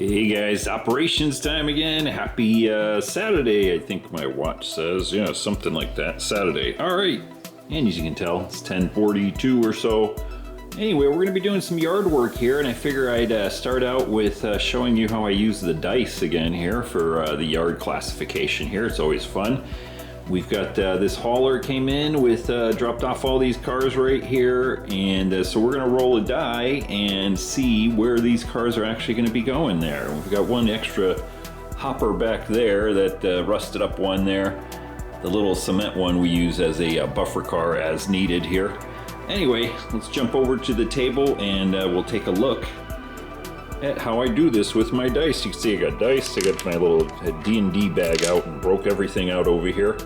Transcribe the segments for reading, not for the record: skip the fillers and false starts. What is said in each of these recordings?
Hey guys, operations time again. Happy Saturday, I think my watch says. Yeah, something like that. Saturday. All right. And as you can tell, it's 10:42 or so. Anyway, we're going to be doing some yard work here, and I figure I'd start out with showing you how I use the dice again here for the yard classification here. It's always fun. We've got this hauler came in with dropped off all these cars right here, and so we're going to roll a die and see where these cars are actually going to be going there. We've got one extra hopper back there, that rusted up one there. The little cement one we use as a buffer car as needed here. Anyway, let's jump over to the table and we'll take a look at how I do this with my dice. You can see I got dice, I got my little D&D bag out and broke everything out over here.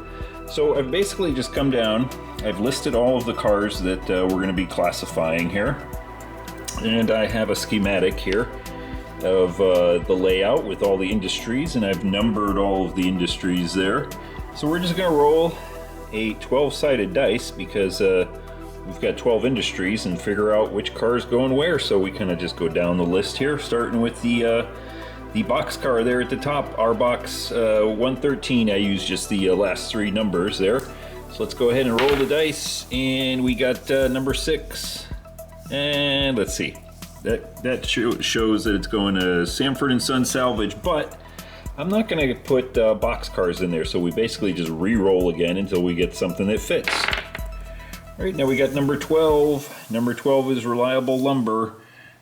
So I've basically just come down, I've listed all of the cars that we're going to be classifying here. And I have a schematic here of the layout with all the industries, and I've numbered all of the industries there. So we're just going to roll a 12-sided dice because we've got 12 industries and figure out which car is going where. So we kind of just go down the list here, starting with the box car there at the top, our box 113. I use just the last three numbers there. So let's go ahead and roll the dice, and we got number 6. And let's see, that shows that it's going to Sanford & Son Salvage, but I'm not going to put box cars in there. So we basically just re-roll again until we get something that fits. All right, now we got number 12. Number 12 is Reliable Lumber,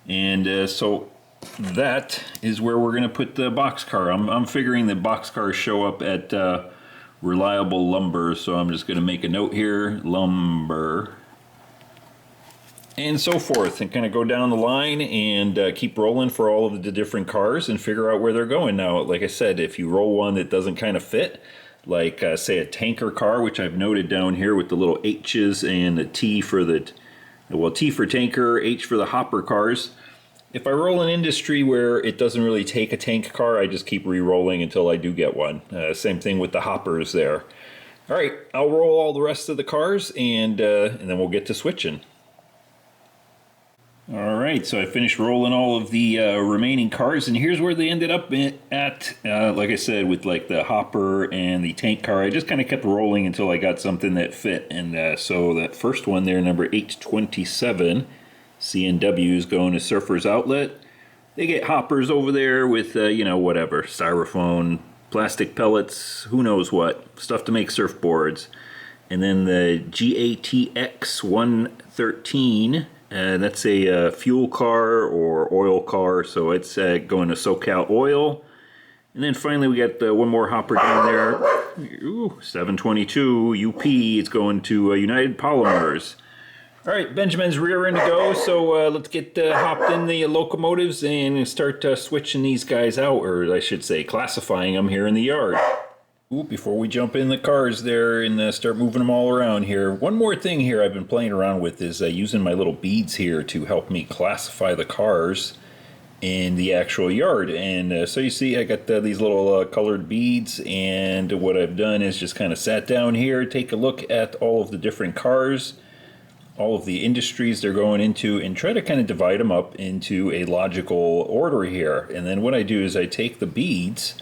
and so that is where we're going to put the boxcar. I'm figuring that boxcars show up at Reliable Lumber, so I'm just going to make a note here, lumber, and so forth, and kind of go down the line and keep rolling for all of the different cars and figure out where they're going. Now, like I said, if you roll one that doesn't kind of fit, like say a tanker car, which I've noted down here with the little H's and the T for the, well, T for tanker, H for the hopper cars. If I roll an industry where it doesn't really take a tank car, I just keep re-rolling until I do get one. Same thing with the hoppers there. All right, I'll roll all the rest of the cars, and then we'll get to switching. All right, so I finished rolling all of the remaining cars, and here's where they ended up at. Like I said, with like the hopper and the tank car, I just kind of kept rolling until I got something that fit. And so that first one there, number 827, C&W, is going to Surfers Outlet. They get hoppers over there with, you know, whatever, styrofoam, plastic pellets, who knows what, stuff to make surfboards. And then the GATX 113, that's a fuel car or oil car, so it's going to SoCal Oil. And then finally we got one more hopper down there. Ooh, 722 UP, it's going to United Polymers. All right, Benjamin's rearing to go, so let's get hopped in the locomotives and start switching these guys out, or I should say classifying them here in the yard. Ooh, before we jump in the cars there and start moving them all around here, one more thing here I've been playing around with is using my little beads here to help me classify the cars in the actual yard. And so you see I got these little colored beads, and what I've done is just kind of sat down here, take a look at all of the different cars, all of the industries they're going into, and try to kind of divide them up into a logical order here. And then what I do is I take the beads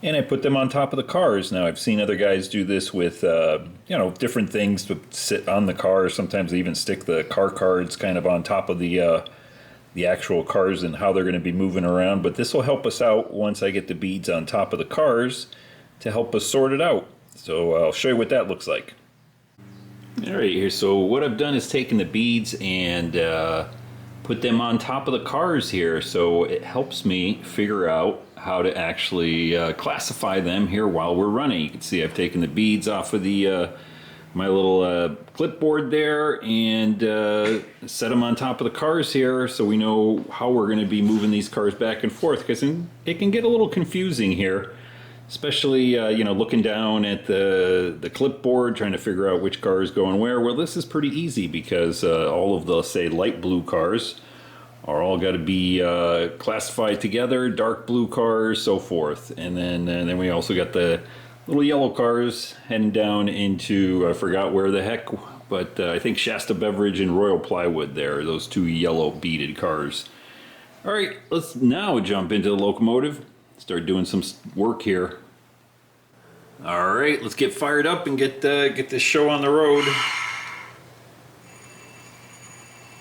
and I put them on top of the cars. Now I've seen other guys do this with you know, different things to sit on the car. Sometimes they even stick the car cards kind of on top of the actual cars and how they're going to be moving around. But this will help us out once I get the beads on top of the cars to help us sort it out. So I'll show you what that looks like. All right, here, so what I've done is taken the beads and put them on top of the cars here, so it helps me figure out how to actually classify them here while we're running. You can see I've taken the beads off of the my little clipboard there and set them on top of the cars here, so we know how we're going to be moving these cars back and forth, because it can get a little confusing here. Especially, you know, looking down at the clipboard, trying to figure out which car is going where. Well, this is pretty easy because all of the, say, light blue cars are all got to be classified together, dark blue cars, so forth. And then we also got the little yellow cars heading down into, I forgot where the heck, but I think Shasta Beverage and Royal Plywood there, those two yellow beaded cars. All right, let's now jump into the locomotive, start doing some work here. All right, let's get fired up and get this show on the road.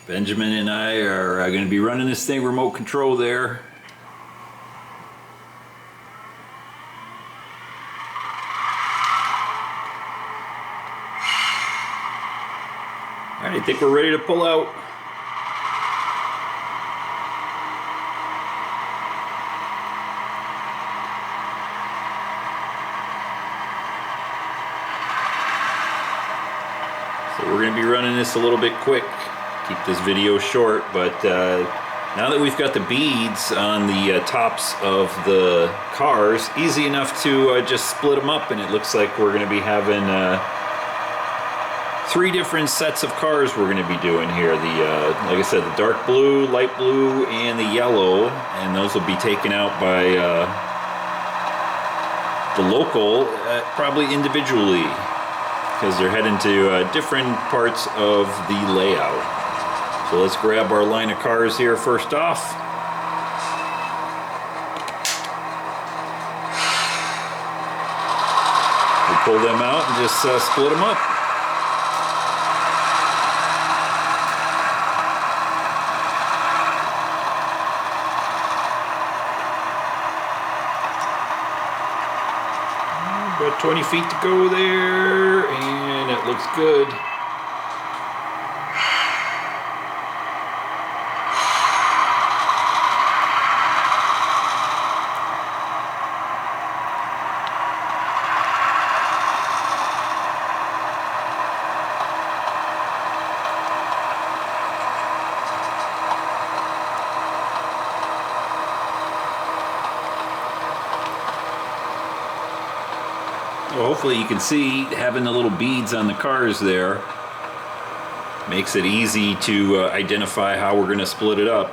Benjamin and I are going to be running this thing remote control there. All right, I think we're ready to pull out. So we're going to be running this a little bit quick. Keep this video short, but now that we've got the beads on the tops of the cars, easy enough to just split them up, and it looks like we're going to be having 3 different sets of cars we're going to be doing here. Like I said, the dark blue, light blue, and the yellow, and those will be taken out by the local, probably individually, because they're heading to different parts of the layout. So let's grab our line of cars here first off. We'll pull them out and just split them up. About 20 feet to go there, and it looks good. Well, hopefully you can see having the little beads on the cars there makes it easy to identify how we're going to split it up.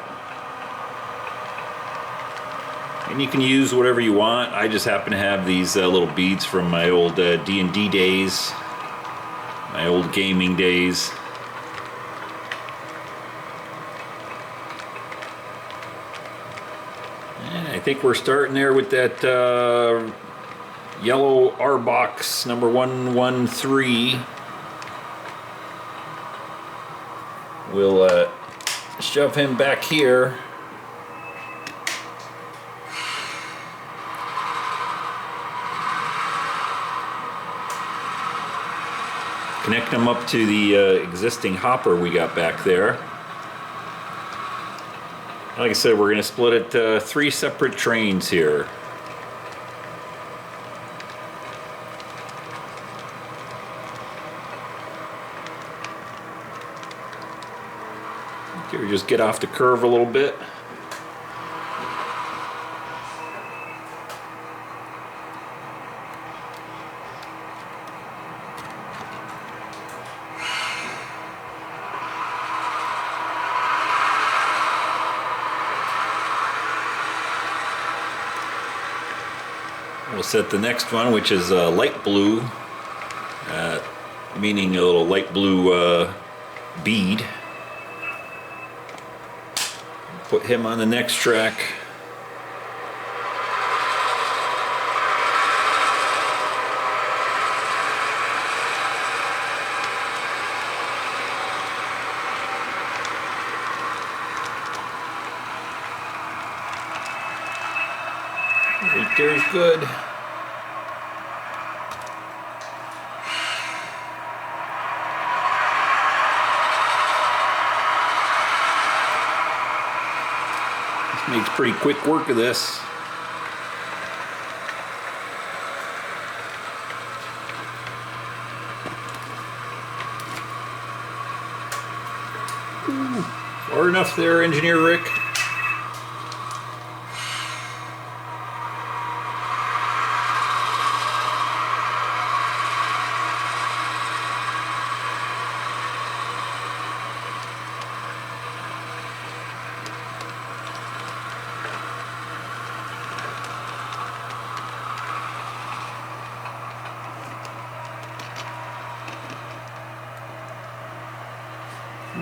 And you can use whatever you want. I just happen to have these little beads from my old D&D days, my old gaming days. And I think we're starting there with that yellow R-Box number 113. We'll shove him back here. Connect them up to the existing hopper we got back there. Like I said, we're going to split it 3 separate trains here. Here, just get off the curve a little bit. We'll set the next one, which is light blue, meaning a little light blue bead. Put him on the next track. Right there's good. Makes pretty quick work of this. Ooh, far enough there, Engineer Rick.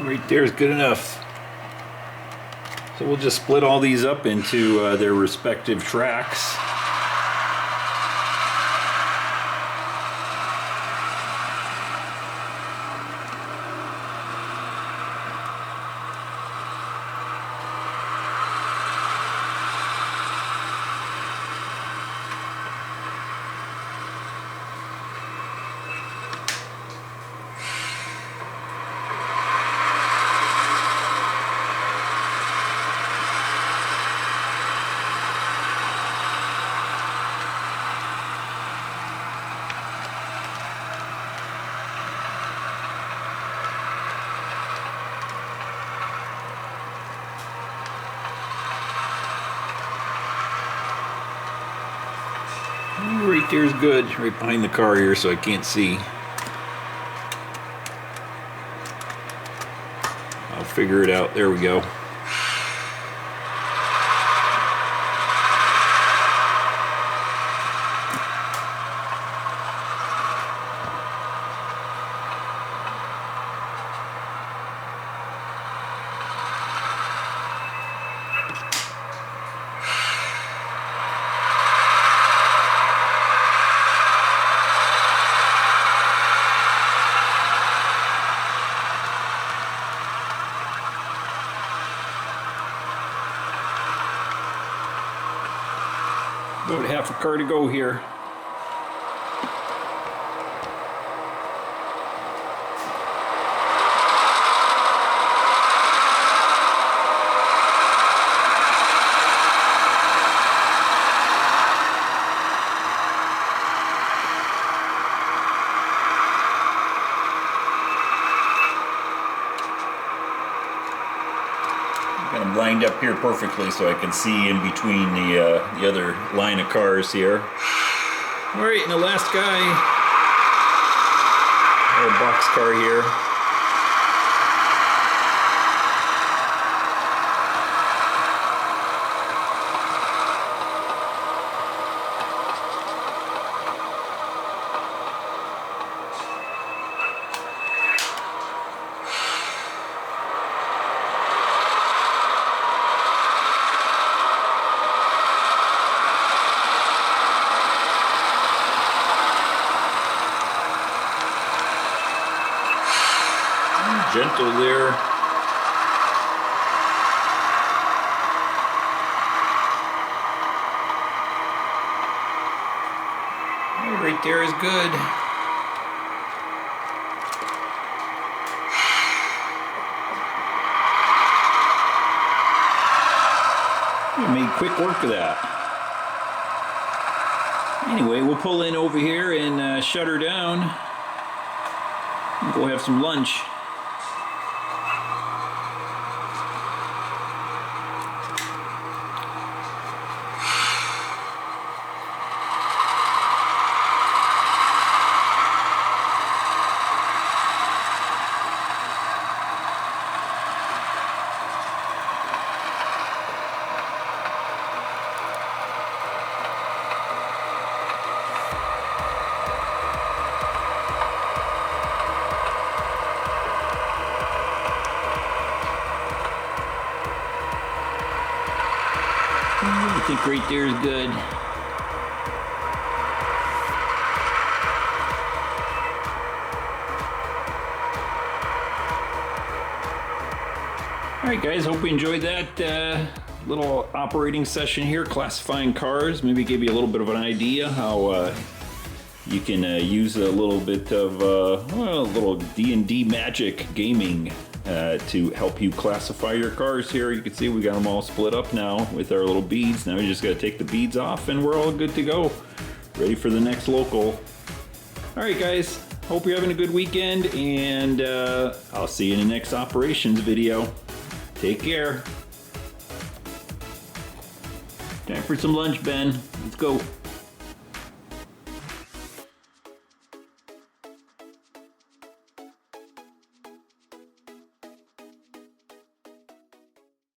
Right there is good enough. So we'll just split all these up into their respective tracks. Right there's good, right behind the car here so I can't see. I'll figure it out. There we go. About half a car to go here. Got them lined up here perfectly so I can see in between the other line of cars here. All right, and the last guy, our box car here. Gentle there. Right there is good. We made quick work of that. Anyway, we'll pull in over here and shut her down and go have some lunch. I think right there is good. Alright guys, hope you enjoyed that little operating session here, classifying cars. Maybe give you a little bit of an idea how you can use a little bit of well, a little D&D magic gaming to help you classify your cars here. You can see we got them all split up now with our little beads. Now we just got to take the beads off and we're all good to go. Ready for the next local. Alright guys, hope you're having a good weekend and I'll see you in the next operations video. Take care. Time for some lunch, Ben. Let's go.